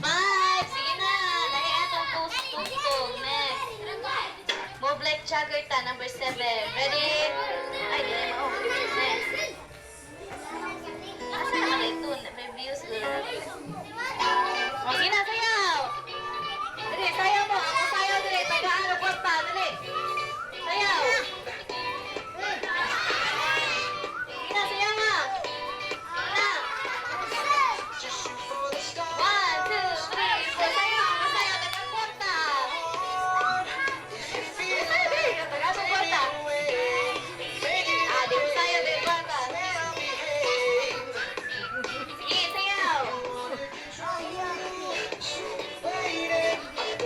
Five. Sige na. Lahi atong tustong. Next. Move like Jagger ta. Number 7. Ready? Ay, di na mo. Next. Asa naman ito? Reviews. O, sige na. Sayaw. Dali, sayaw mo. Ako sayaw dali. Tagaan o kwarta. Dali. Sayaw. Sige na, sayaw nga. Na. 1, 2, 3, 4. Sayaw. Sayaw. Tagaan kwarta. Tagaan mo kwarta. Ah, di mo sayaw. Di mo kwarta. Sige, sayaw.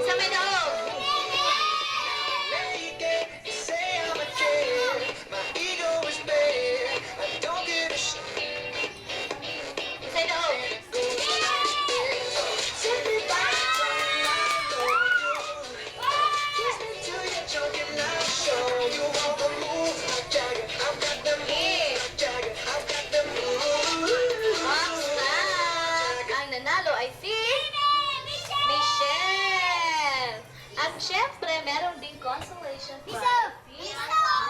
Sa may daog. Sa daog. Sige. Box na. Ang nanalo ay si Michelle. At syempre, meron ding consolation prize.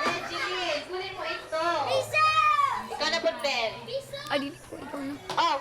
Reggie, kunin mo ito. Ikaw na po, Ben. Ay, dili ko. Ikaw na. Oh,